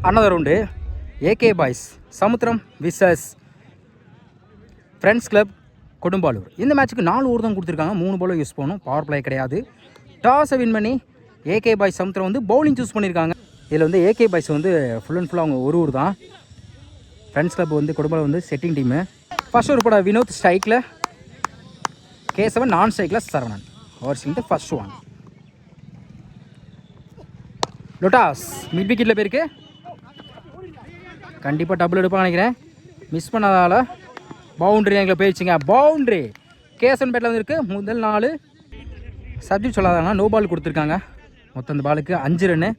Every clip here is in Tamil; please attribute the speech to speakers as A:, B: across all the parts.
A: Another round. ஏகே பாய்ஸ் சமுத்திரம் விசஸ் ஃப்ரெண்ட்ஸ் கிளப் கொடும்பாலூர். இந்த மேட்ச்சுக்கு 4 ஓவர் தான் கொடுத்துருக்காங்க. 3 பாலும் யூஸ் பண்ணணும். பவர் பிளே கிடையாது. டாஸை வின் பண்ணி ஏகே பாய்ஸ் சமுத்திரம் வந்து பவுலிங் சூஸ் பண்ணியிருக்காங்க. இதில் வந்து ஏகே பாய்ஸ் வந்து ஃபுல் அண்ட் ஃபுல்லாக அவங்க ஒரு ஊர் தான். ஃப்ரெண்ட்ஸ் கிளப் வந்து கொடும்பாலூர் வந்து செட்டிங் டீமு. ஃபர்ஸ்ட் ஒரு பட வினோத் ஸ்ட்ரைக்கில், கேசவன் நான் ஸ்ட்ரைக்கில் சரவணன். ஓவர்ஸிங் தி ஃபர்ஸ்ட் ஒன். லொட்டாஸ் மிட் விக்கெட்டில் போயிருக்கு. கண்டிப்பாக டபுள் எடுப்பான்னு நினைக்கிறேன். மிஸ் பண்ணதால் பவுண்ட்ரி எங்களை போயிடுச்சுங்க. பவுண்ட்ரி கேசவன் பேட்டில் வந்துருக்கு. முதல் 4 சப்ஜெக்ட் சொல்லாதாங்கன்னா நோ பால் கொடுத்துருக்காங்க. மொத்தம் அந்த பாலுக்கு 5 ரன்னு.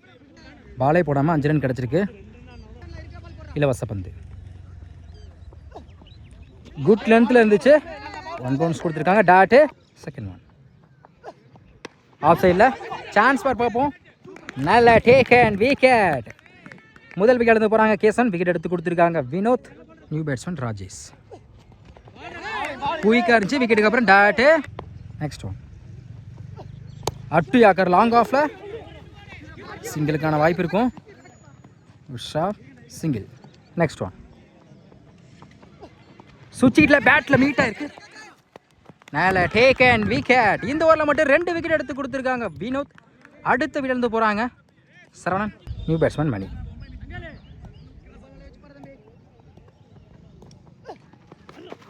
A: பாலே போடாமல் 5 ரன் கிடச்சிருக்கு. இலவச பந்து குட் லென்த்தில் இருந்துச்சு. 1 பவுன்ஸ் கொடுத்துருக்காங்க. டாட்டு. செகண்ட் ஒன் ஆஃப் சைடில் சான்ஸ் பார் பார்ப்போம். நல்ல டேக் அண்ட் விக்கெட். முதல் விக்கெட் எடுத்து போகிறாங்க கேசவன். விக்கெட் எடுத்து கொடுத்துருக்காங்க வினோத். New batsman Rajesh. குயிக்காக இருந்துச்சு. விக்கெட்டுக்கு அப்புறம் dot. Next one at yorker long ஆஃபில் சிங்கிளுக்கான வாய்ப்பு இருக்கும். உஷா சிங்கிள். நெக்ஸ்ட் ஒன் சுவிட்சில் பேட்டில் மீட் ஆயிருக்கு. நல்ல டேக் அண்ட் விக்கெட். இந்த ஓவரில் மட்டும் 2 விக்கெட் எடுத்து கொடுத்துருக்காங்க வினோத். அடுத்த விக்கெட் போகிறாங்க Saravanan. New batsman Mani.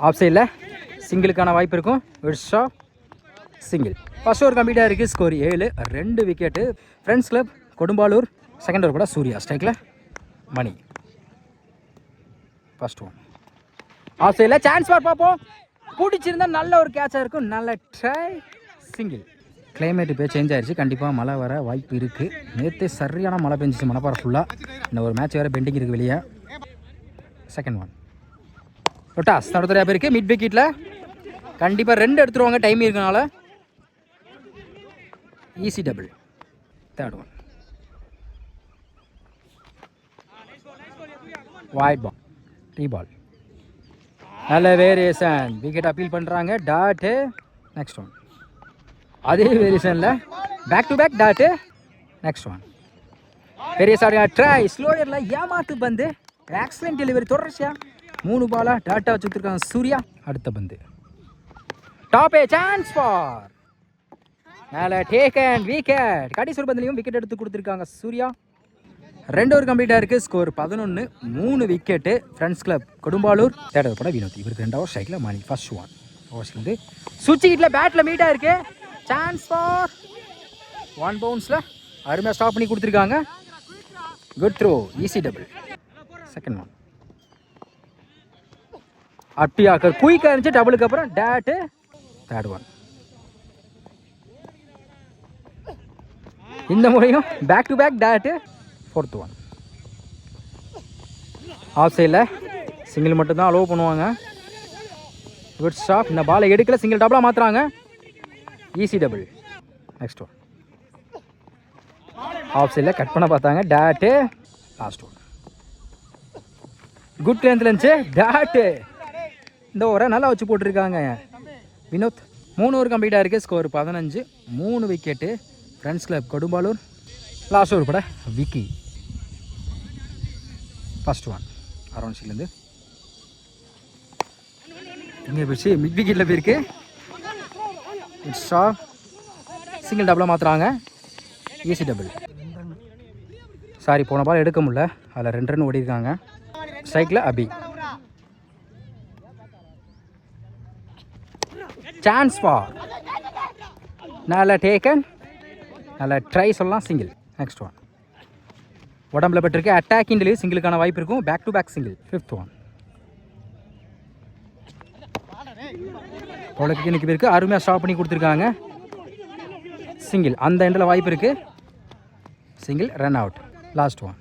A: Off சைடில் சிங்கிளுக்கான வாய்ப்பு இருக்கும். உஷா சிங்கிள். ஃபர்ஸ்ட் ஓவர் கம்ப்ளீட்டாக இருக்குது. Score 7. 2 wicket. Friends club Kodumbalur. Second over கூட சூர்யா ஸ்ட்ரைக்கில் மணி. ஃபர்ஸ்ட் ஒன் ஆஃப் சைடில் சான்ஸ் பார் பார்ப்போம். பிடிச்சிருந்தா நல்ல ஒரு கேட்சாக இருக்கும். நல்ல ட்ரை. சிங்கிள். கிளைமேட் இப்போ சேஞ்ச் ஆயிடுச்சு. கண்டிப்பாக மழை வர வாய்ப்பு இருக்குது. நேற்று சரியான மழை பெஞ்சிச்சு மணப்பாறை ஃபுல்லாக. இந்த ஒரு மேட்ச் வேறு பெண்டிங் இருக்குது வெளியே. செகண்ட் ஒன் லொட்டாஸ் தடுத்துறையாக போயிருக்கு. மிட் விக்கெட்டில் கண்டிப்பாக 2 எடுத்துருவாங்க டைம் இருக்கனால. Easy double. Third one wide ball. டீ பால். நல்ல வேரியேஷன். விக்கெட் அப்பீல் பண்ணுறாங்க. டாட்டு. நெக்ஸ்ட் ஒன் அதே வேரியேஷனில் back to back dot. Next one பெரிய சாடியா ட்ரை. ஸ்லோயரில் ஏமாத்து பந்து. Accident delivery. தொடர்ச்சியாக 3 பாலாக டாட்டா வச்சுருக்காங்க சூர்யா. அடுத்த பந்து டாப்பே சான்ஸ் ஃபார். மேலே டேக் அண்ட் விக்கெட். கடைசி ஒரு பந்துலையும் விக்கெட் எடுத்து கொடுத்துருக்காங்க சூர்யா. 2 ஓவர் கம்ப்ளீட்டாக இருக்குது. Score 11. 3 wicket. Friends club Kodumbalur. Third over கூட வினோத். இவருக்கு 2 ஓவர் ஸ்ட்ரைக்கில் மணி. ஃபர்ஸ்ட் ஒன் ஓவர்ஸ்லேருந்து சுவிட்ச் கிட்டில் பேட்டில் மீட்டாக இருக்குது. சான்ஸ் ஃபார் 1 பவுன்ஸில் அருமையாக ஸ்டாப் பண்ணி கொடுத்துருக்காங்க. Good throw. Easy double. Second one அட்டியாக்கர் குயிக்காக இருந்துச்சு. டபுளுக்கு அப்புறம் டேட்டு. தேர்ட் ஒன் இந்த முறையும் back to back dot. Fourth one off சைடில் சிங்கிள் மட்டும்தான் அலோவ் பண்ணுவாங்க. Good stop. இந்த பாலை எடுக்கல. சிங்கிள் டபுளாக மாற்றுறாங்க. Easy double. Next one off சைடில் கட் பண்ண பார்த்தாங்க. டேட்டு. லாஸ்ட் ஒன் குட் லென்த்தில் இருந்துச்சு. டேட்டு. இந்த ஓவரை நல்லா வச்சு போட்டிருக்காங்க வினோத். 3 ஓவர் கம்ப்ளீட்டாக இருக்குது. Score 15. 3 wicket. Friends club Kodumbalur. Last over கூட விக்கி. ஃபர்ஸ்ட் ஒன் அரௌண்ட் சீலேருந்து இங்கே போயிடுச்சு. மிட் விக்கெட்டில் போயிருக்கு. ஷா சிங்கிள் டபுளாக மாற்றுறாங்க. Easy double. சாரி போன பால் எடுக்க முடியல. அதில் 2 ரன் ஓடிருக்காங்க. ஸ்ட்ரைக்கில் அபி. Chance four. நல்ல டேக்கன். நல்ல ட்ரை சொல்லலாம். சிங்கிள். நெக்ஸ்ட் ஒன் உடம்புல பட்டிருக்கு. Attacking delivery. சிங்கிளுக்கான வாய்ப்பு இருக்கும். Back to back single. Fifth one உலகத்துக்கு இன்னைக்கு இருக்கு. அருமையாக ஸ்டாப் பண்ணி கொடுத்துருக்காங்க. சிங்கிள். அந்த எண்டில் வாய்ப்பு இருக்குது. Single. Run out. Last one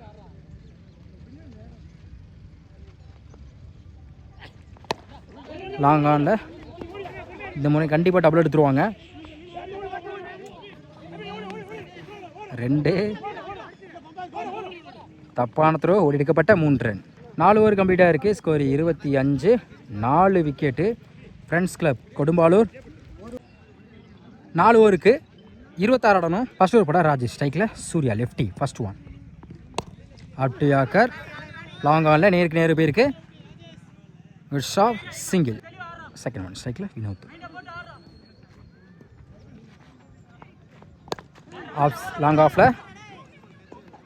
A: long ஆனில் இந்த முறை கண்டிப்பாக டபுள் எடுத்துருவாங்க. 2 தப்பான த்ரோ. ஓடி எடுக்கப்பட்ட 3 ரன். 4 ஓவர் கம்ப்ளீட்டாக இருக்குது. Score 25. 4 wicket. Friends club Kodumbalur. 4 ஓவருக்கு 26 ஆடணும். ஃபர்ஸ்ட் ஓவர் படம் ராஜேஷ் ஸ்ட்ரைக்கில் Surya lefty. First one up to yorker. Long ஆனில் நேருக்கு நேரு போயிருக்கு. Good shot. Single. Second one ஸ்ட்ரைக்கில் வினோத். ஆஃப் லாங் ஆஃபில்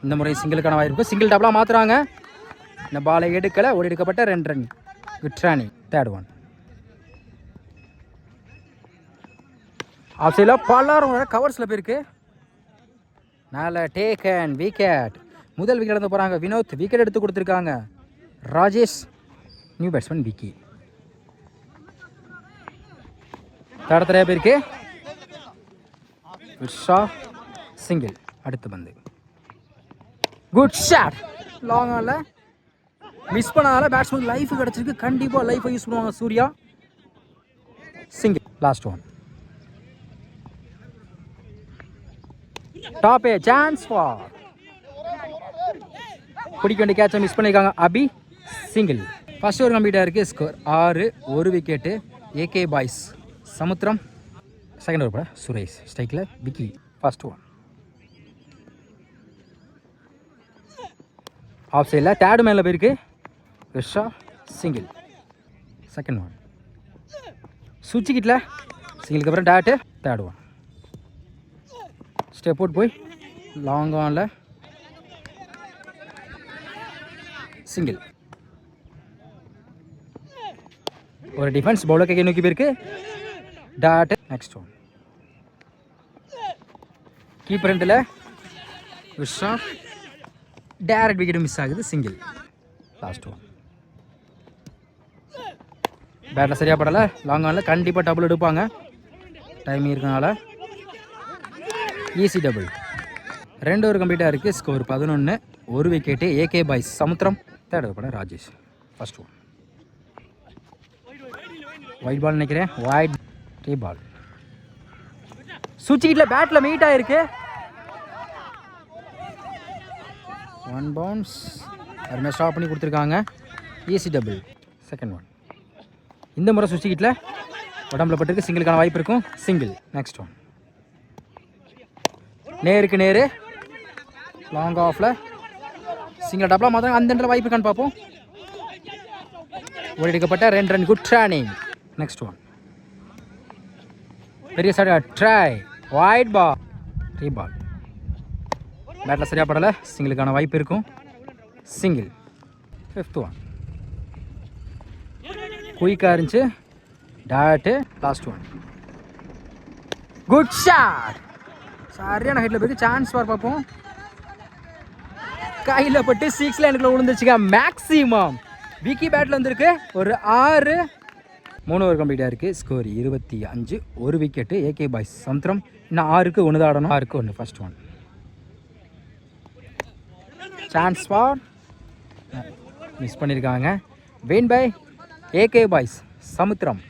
A: இந்த முறை சிங்கிளுக்கான வாய்ப்பு. சிங்கிள் டபுளாக மாற்றுறாங்க. இந்த பாலை எடுக்கலை. ஓடி எடுக்கப்பட்ட 2 run. Good running. Third one. Off சைடில் பலரும் கவர்ஸில் போயிருக்கு. நல்ல டேக் அண்ட் விக்கெட். முதல் விக்கெட் எடுத்து போகிறாங்க. வினோத் விக்கெட் எடுத்து கொடுத்துருக்காங்க. Rajesh new batsman Vicky. தடத்தரையா போயிருக்கு. Good shot. சிங்கிள். அடுத்து பந்து. Good shot. லாங் ஆனில் மிஸ் பண்ணால பேட்ஸ்மேன் லைஃப் கிடச்சிருக்கு. கண்டிப்பாக லைஃபை யூஸ் பண்ணுவாங்க Surya. Single. Last one. Top a chance for. பிடிக்க வேண்டிய கேட்சை மிஸ் பண்ணியிருக்காங்க அபி. சிங்கிள். ஃபர்ஸ்ட் ஓவர் கம்ப்ளீட்டாக இருக்குது. Score 6. 1 wicket. AK boys Samudram. Second over போட சுரேஷ். ஸ்ட்ரைக்கில் விக்கி. First one. ஆஃப் சைடில் தேர்டு மேலே போயிருக்கு. ரிஷா. சிங்கிள். Second one. சுவிட்சிக்கிட்டில் சிங்கிளுக்கு அப்புறம் dot. Third one. Step out போய் லாங் ஆனில் சிங்கிள். ஒரு டிஃபென்ஸ் பவுலர் கையை நோக்கி போயிருக்கு. டாட். Next one. கீப்பர் ரெண்டில் விஷா. டேரக்ட் விக்கெட் மிஸ் ஆகுது. சிங்கிள். Last one. பேட்டில் சரியாக படலை. லாங் ஆனில் கண்டிப்பாக டபுள் எடுப்பாங்க. டைம் இருக்கனால ஈஸி டபுள். 2 ஓவர் கம்ப்ளீட்டாக இருக்குது. Score 11. 1 wicket. AK boys Samudram. Third over பட Rajesh. First one. Wide ball நினைக்கிறேன். ஒயிட் டீ பால். சுவிட்சிக்கிட்டில் பேட்டில் மீட் ஆகிருக்கு. 1 பவுன்ஸ். அருமையாக ஸ்டாப் பண்ணி கொடுத்துருக்காங்க. Easy double. Second one. இந்த முறை சுவிட்சிக்கிட்டில் உடம்புல பட்டிருக்கு. சிங்கிளுக்கான வாய்ப்பு இருக்கும். சிங்கிள். Next one. நேருக்கு நேரு லாங் ஆஃபில் சிங்கிள் டபுளாக மாற்றாங்க. அந்த இடத்துல வாய்ப்பு இருக்கான்னு பார்ப்போம். ஓடி எடுக்கப்பட்ட 2 run. Good running. Next one. பெரிய சைடு ட்ரை. White ball. டீ பால். பேட்டில் சரியாக படலை. சிங்கிளுக்கான வாய்ப்பு இருக்கும். சிங்கிள். Fifth one. குயிக்காக இருந்துச்சு. Dot. Last one. Good shot. சரியான ஹைட்டில் போயிருக்கு. சான்ஸ் ஃபார் பார்ப்போம். கையில் பட்டு 6 லைனுக்குள்ள விழுந்துச்சுங்க. மேக்ஸிமம் விக்கி பேட்டில் வந்துருக்கு. ஒரு 6. 3 ஓவர் கம்ப்ளீட்டாக இருக்குது. ஸ்கோர் 25. 1 விக்கெட்டு. ஏகே பாய்ஸ் சமுத்திரம். இன்னும் 6க்கு 1 தான் ஆடணும். 6க்கு 1. First one. Chance for miss பண்ணியிருக்காங்க. Win by AK boys Samudram.